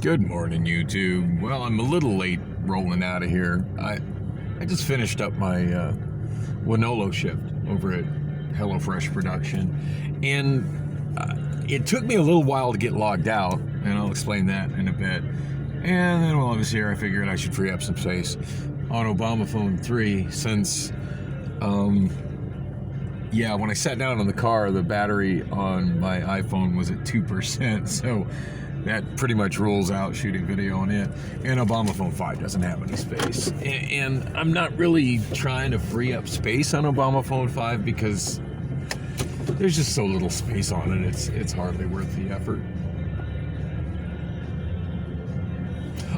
Good morning, YouTube. Well, I'm a little late rolling out of here. I just finished up my Wonolo shift over at HelloFresh Production, and it took me a little while to get logged out, and I'll explain that in a bit. And then while I was here, I figured I should free up some space on Obamaphone 3 since, when I sat down in the car, the battery on my iPhone was at 2%, so that pretty much rules out shooting video on it. And Obamaphone 5 doesn't have any space. And I'm not really trying to free up space on Obamaphone 5 because there's just so little space on it. It's hardly worth the effort.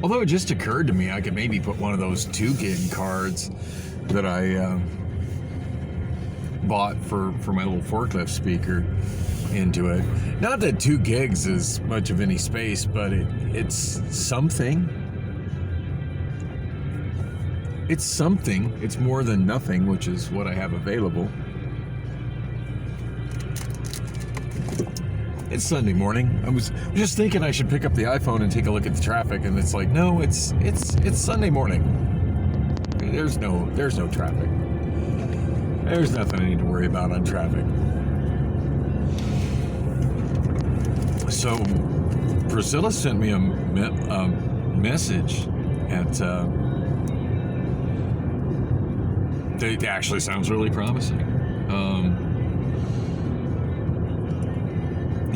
Although it just occurred to me I could maybe put one of those 2 gig cards that I bought for my little forklift speaker into it. Not that 2 gigs is much of any space, but it's something. It's something. It's more than nothing, which is what I have available. It's Sunday morning. I was just thinking I should pick up the iPhone and take a look at the traffic, and it's like, no, it's Sunday morning. There's no traffic. There's nothing I need to worry about on traffic. So Priscilla sent me a message at it actually sounds really promising.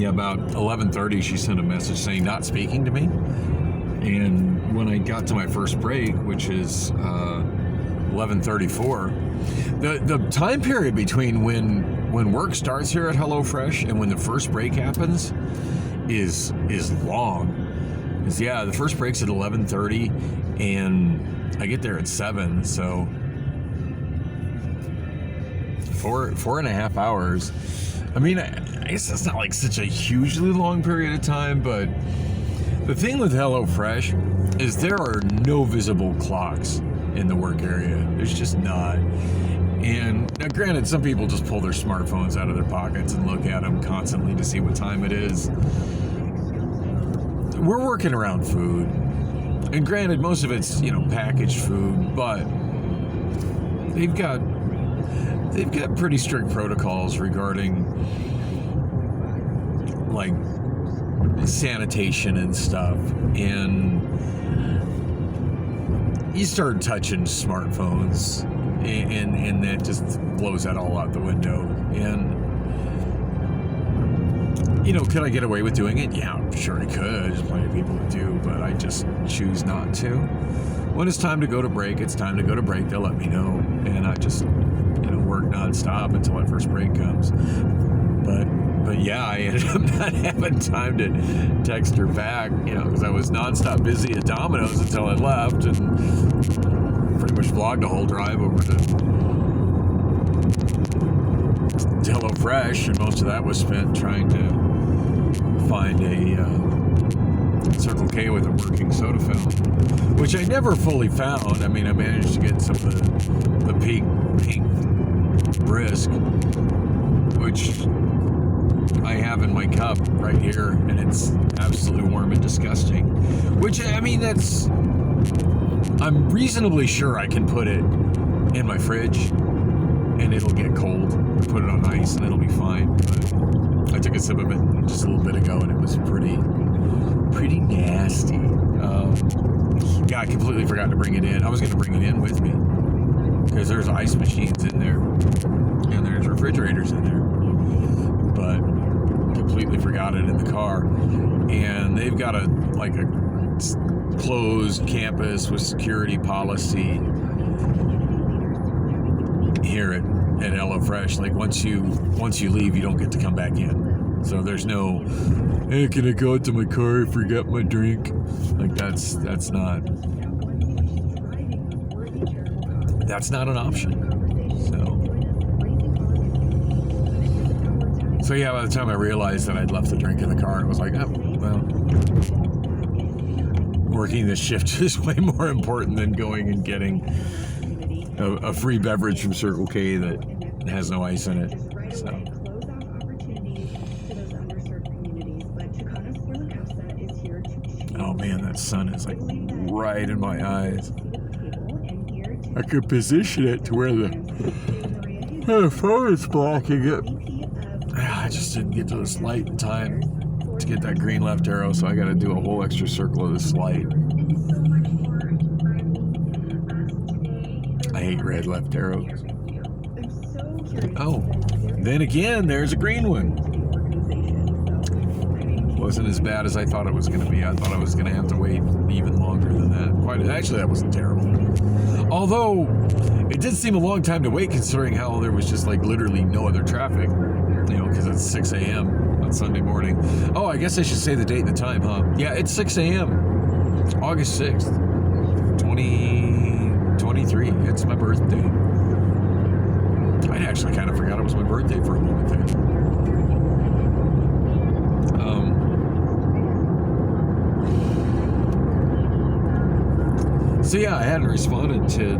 About 11:30 she sent a message saying not speaking to me, and when I got to my first break, which is 11:34, the time period between when work starts here at HelloFresh and when the first break happens is long. The first break's at 11:30 and I get there at 7, so 4.5 hours. I mean, I guess that's not like such a hugely long period of time, but the thing with HelloFresh is there are no visible clocks in the work area. There's just not. And now, granted, some people just pull their smartphones out of their pockets and look at them constantly to see what time it is. We're working around food, and granted, most of it's packaged food, but they've got pretty strict protocols regarding like sanitation and stuff, and you start touching smartphones and that just blows that all out the window. And could I get away with doing it? Yeah, I'm sure I could. There's plenty of people that do, but I just choose not to. When it's time to go to break, it's time to go to break. They'll let me know, and I just work nonstop until my first break comes. But yeah, I ended up not having time to text her back, because I was nonstop busy at Domino's until I left, and pretty much vlogged the whole drive over to HelloFresh, and most of that was spent trying to find a Circle K with a working soda fountain, which I never fully found. I mean, I managed to get some of the pink brisk, which I have in my cup right here, and it's absolutely warm and disgusting. Which, I mean, I'm reasonably sure I can put it in my fridge and it'll get cold. Put it on ice and it'll be fine. But I took a sip of it just a little bit ago, and it was pretty nasty. I completely forgot to bring it in. I was going to bring it in with me because there's ice machines in there and there's refrigerators in there, but completely forgot it in the car. And they've got a closed campus with security policy here at HelloFresh. Like once you leave, you don't get to come back in. So there's no, hey, can I go out to my car? I forgot my drink. Like that's not an option. So yeah, by the time I realized that I'd left the drink in the car, it was like, oh, well, working this shift is way more important than going and getting a free beverage from Circle K that has no ice in it. So Oh man, that sun is like right in my eyes. I could position it to where the phone is blocking it. I just didn't get to this light in time to get that green left arrow, so I got to do a whole extra circle of this light. I hate red left arrows. Oh, then again, there's a green one. Wasn't as bad as I thought it was going to be. I thought I was going to have to wait even longer than that. Actually, that wasn't terrible. Although, it did seem a long time to wait considering how there was just like literally no other traffic. Because it's 6 a.m. on Sunday morning. Oh, I guess I should say the date and the time, huh? Yeah, it's 6 a.m. August 6th, 2023. It's my birthday. I actually kind of forgot it was my birthday for a moment there. So yeah, I hadn't responded to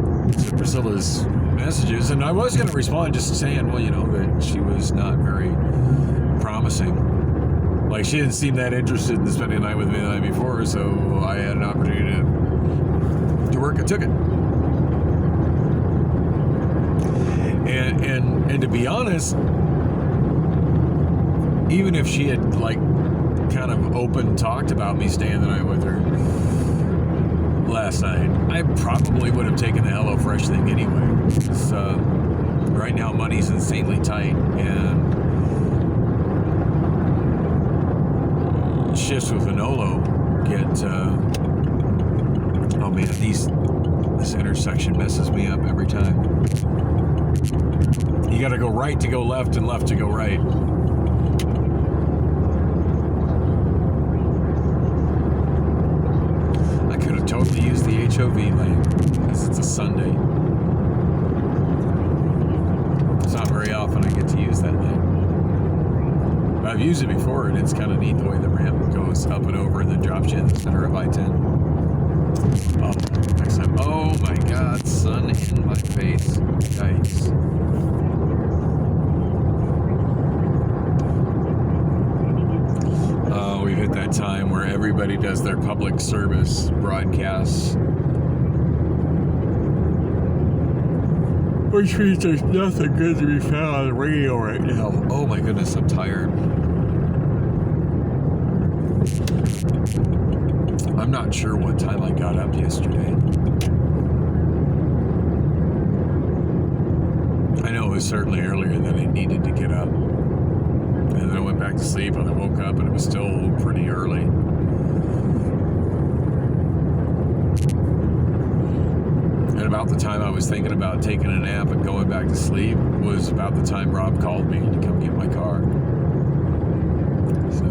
Priscilla's messages, and I was going to respond just saying, well, that she was not very promising. Like, she didn't seem that interested in spending the night with me the night before, so I had an opportunity to work and took it. And to be honest, even if she had kind of talked about me staying the night with her last night, I probably would have taken the HelloFresh thing anyway. So right now money's insanely tight, and shifts with Wonolo get oh man, this intersection messes me up every time. You gotta go right to go left and left to go right. I could have totally used the HOV lane because it's a Sunday. It's not very often I get to use that lane. But I've used it before, and it's kind of neat the way the ramp goes up and over and then drops you in the center of I-10. Oh, next time. Oh my God, sun in my face. Yikes. Oh, we've hit that time where everybody does their public service broadcasts. Which means there's nothing good to be found on the radio right now. Oh my goodness, I'm tired. I'm not sure what time I got up yesterday. I know it was certainly earlier than I needed to get up. And then I went back to sleep and I woke up and it was still pretty early. And about the time I was thinking about taking a nap and going back to sleep was about the time Rob called me to come get my car. So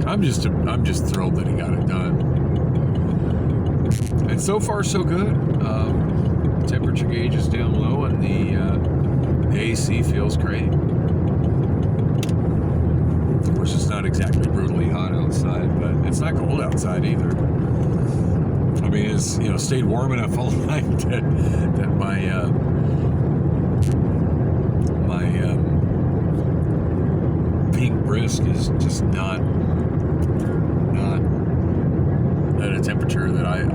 I'm just thrilled that he got it done. And so far so good. Temperature gauge is down low and the AC feels great. Of course, it's not exactly brutally hot outside, but it's not cold outside either. I mean, it's stayed warm enough all night that my pink brisk is just not at a temperature that I'm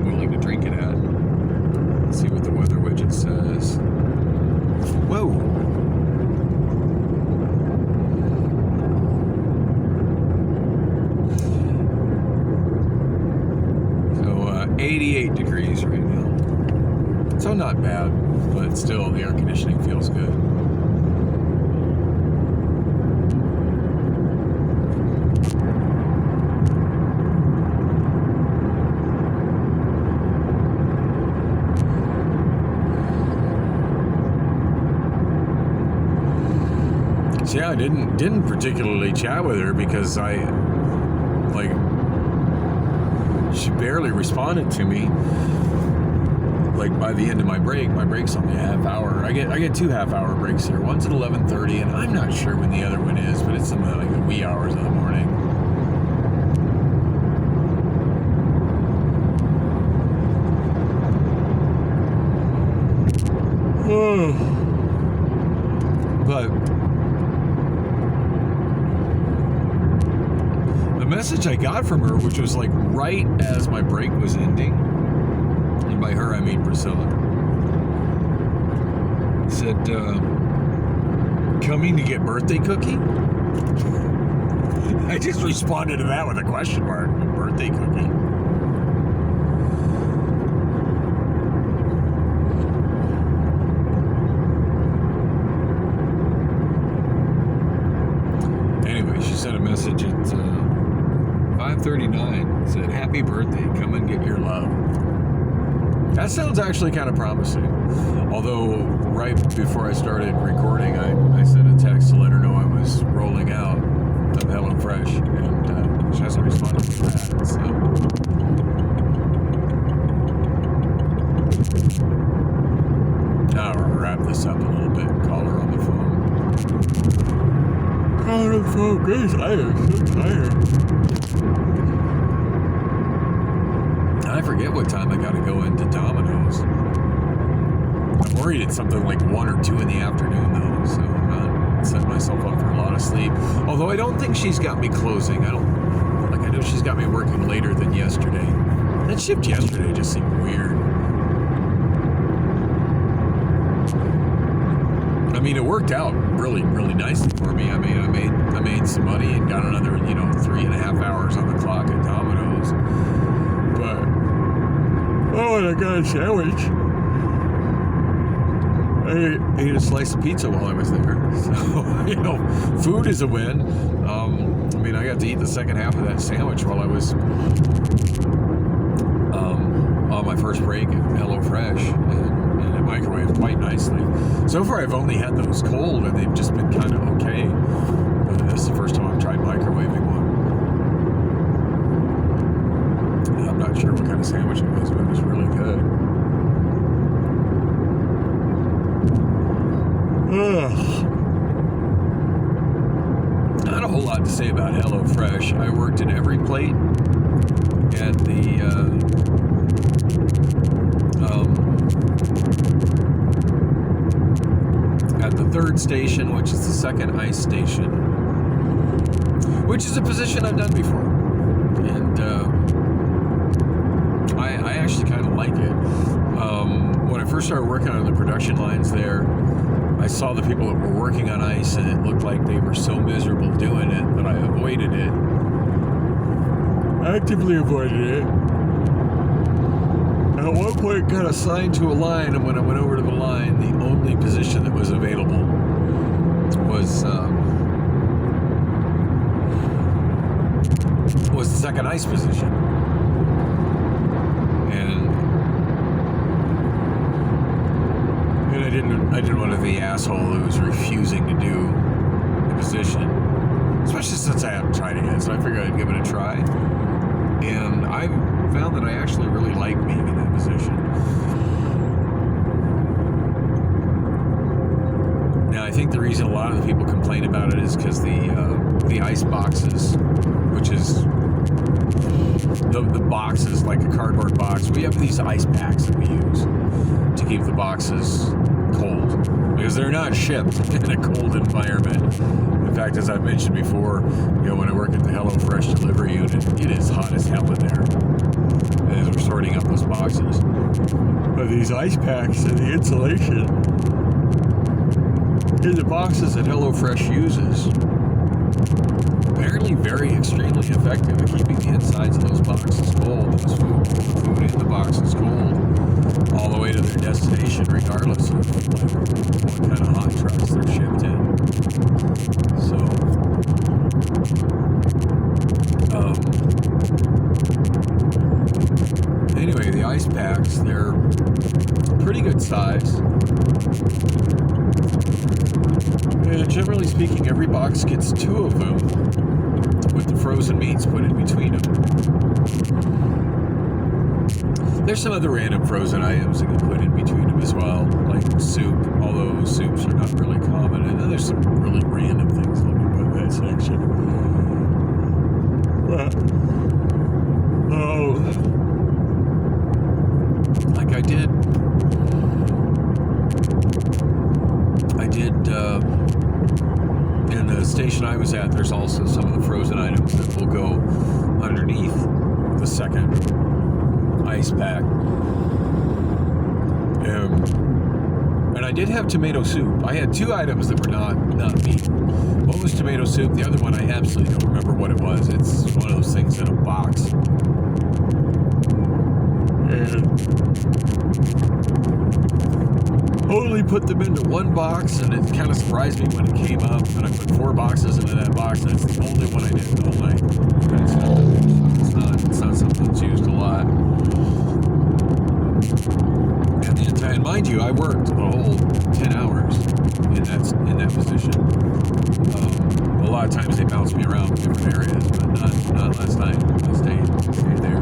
willing to drink it at. Let's see what the weather widget says. Whoa. So 88 degrees right now. So not bad, but still the air conditioning feels good. Yeah, I didn't particularly chat with her because she barely responded to me. By the end of my break's only a half hour. I get 2 half-hour breaks here. One's at 11:30, and I'm not sure when the other one is, but it's in the wee hours of the morning. But message I got from her, which was like right as my break was ending, and by her I mean Priscilla, said, coming to get birthday cookie? I just responded to that with a question mark. Birthday cookie? Anyway, she sent a message at 5:39. Said, happy birthday, come and get your love. That sounds actually kind of promising. Although, right before I started recording, I sent a text to let her know I was rolling out of HelloFresh, and she hasn't responded to that. So. I'll wrap this up a little bit. Call her on the phone. Call her on the phone. Grace, I am so tired. I forget what time I got to go into Domino's. I'm worried it's something like 1 or 2 in the afternoon, though, so I'm not setting myself up for a lot of sleep. Although I don't think she's got me closing. I know she's got me working later than yesterday. That shift yesterday just seemed weird. I mean, it worked out really, really nicely for me. I mean, I made some money and got another, 3.5 hours on the clock at Domino's. But and I got a sandwich. I ate a slice of pizza while I was there. So, food is a win. I got to eat the second half of that sandwich while I was on my first break at HelloFresh, and it microwaved quite nicely. So far, I've only had those cold, and they've just been kind of okay. But this is the first time I've tried microwaving one. I'm not sure what kind of sandwich it was, but it was really good. Not a whole lot to say about HelloFresh. I worked in every plate at the third station, which is the second ice station, which is a position I've done before, and I actually kind of like it. When I first started working on the production lines there, I saw the people that were working on ice, and it looked like they were so miserable doing it that I avoided it. Actively avoided it. And at one point got assigned to a line, and when I went over to the line, the only position that was available was the second ice position. And I didn't want to be the asshole who was refusing to do the position, especially since I haven't tried it yet. So I figured I'd give it a try, and I found that I actually really like being in that position. Now, I think the reason a lot of the people complain about it is because the ice boxes, which is the boxes like a cardboard box, we have these ice packs that we use to keep the boxes cold, because they're not shipped in a cold environment. In fact, as I've mentioned before, when I work at the HelloFresh delivery unit, it is hot as hell in there as we're sorting up those boxes. But these ice packs and the insulation in the boxes that HelloFresh uses, apparently very extremely effective at keeping the insides of those boxes cold, those food in the boxes cold, all the way to their destination, regardless of what kind of hot trucks they're shipped in. So, anyway, the ice packs, they're pretty good size. And generally speaking, every box gets 2 of them, with the frozen meats put in between them. There's some other random frozen items that get put in between them as well, like soup, although soups are not really common. And then there's some really random things. Let me put that section. Like I did in the station I was at, there's also some of the frozen items that will go did have tomato soup. I had 2 items that were not meat. One was tomato soup. The other one, I absolutely don't remember what it was. It's one of those things in a box. And totally put them into one box, and it kind of surprised me when it came up. And I put 4 boxes into that box, and it's the only one I did all night. It's not something that's used a lot. And mind you, I worked a whole 10 hours in that position. A lot of times they bounced me around different areas, but not last night. I stayed there.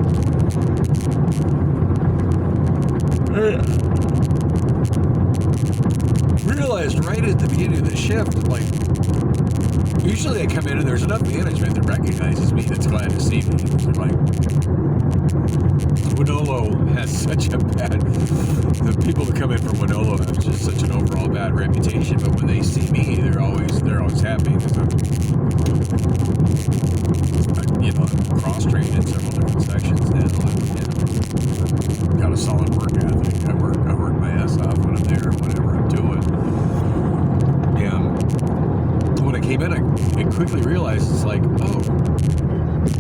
Realized right at the beginning of the shift, like, usually I come in and there's enough management that recognizes me that's glad to see me. Like, Wonolo has such a bad, the people that come in from Wonolo have just such an overall bad reputation, but when they see me, they're always happy because I'm cross-trained in several different sections now. I've got a solid work ethic. I work my ass off when I'm there, whatever I'm doing. And when I came in, I quickly realized it's like, oh,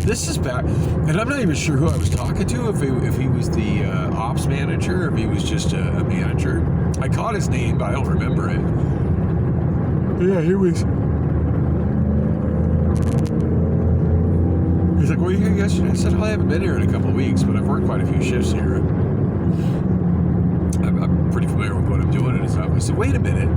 this is bad. And I'm not even sure who I was talking to, if he was the ops manager, or if he was just a manager. I caught his name, but I don't remember it. Yeah, he was. He's like, well, you here yesterday? I said, I haven't been here in a couple of weeks, but I've worked quite a few shifts here. I'm pretty familiar with what I'm doing and stuff. I said, wait a minute.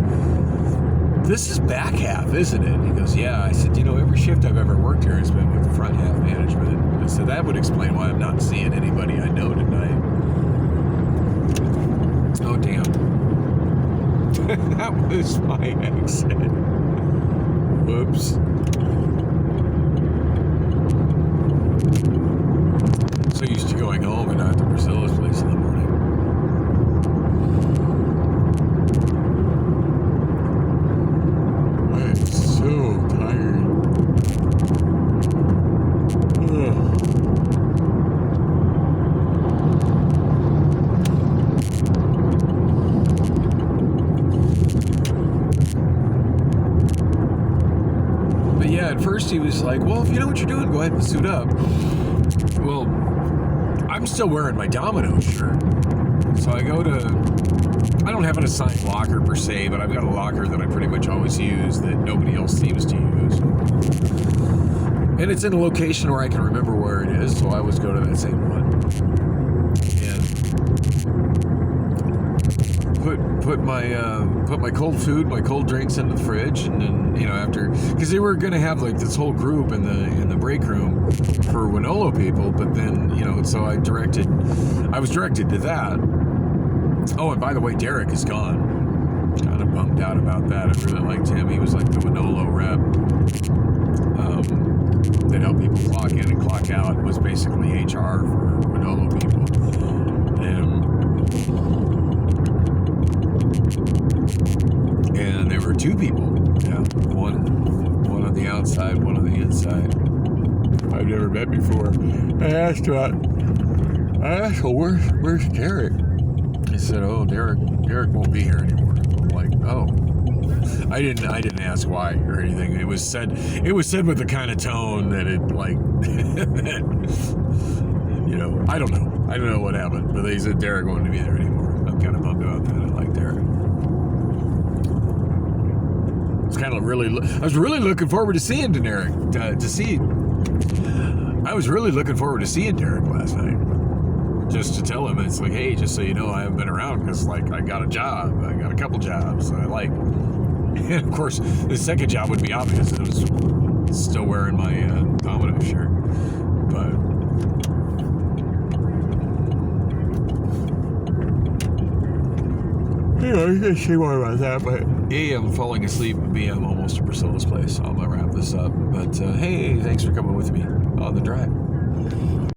This is back half, isn't it? He goes, yeah. I said, every shift I've ever worked here has been with the front half management. I said, that would explain why I'm not seeing anybody I know tonight. Oh, damn. That was my exit. Whoops. So used to going home and not to Priscilla's place in the morning. I'm so tired. Ugh. But yeah, at first he was like, well, if you know what you're doing, go ahead and suit up. Well, I'm still wearing my Domino shirt. So I don't have an assigned locker per se, but I've got a locker that I pretty much always use that nobody else seems to use. And it's in a location where I can remember where it is, so I always go to that same one. And put my cold food, my cold drinks in the fridge, and then, after, because they were going to have like this whole group in the break room for Wonolo people, but then, so I was directed to that. Oh, and by the way, Derek is gone. Kind of bummed out about that. I really liked him. He was like the Wonolo rep that helped people clock in and clock out. It was basically HR for Wonolo people. And there were 2 people. Yeah, one on the outside, one on the inside. I've never met before. I asked, well, where's Derek? He said, oh, Derek won't be here anymore. I'm like, oh. I didn't ask why or anything. It was said with the kind of tone that it like I don't know what happened, but they said Derek won't be there anymore. I'm kind of bummed about that. I like Derek. I was really looking forward to seeing Derek. I was really looking forward to seeing Derek last night. Just to tell him, it's like, hey, just so you know, I haven't been around because, like, I got a job. I got a couple jobs that I like. And, of course, the second job would be obvious. I was still wearing my Domino shirt. But you can see more about that. But A, I'm falling asleep. B, I'm almost to Priscilla's place. So I'm going to wrap this up. But, hey, thanks for coming with me on the drive.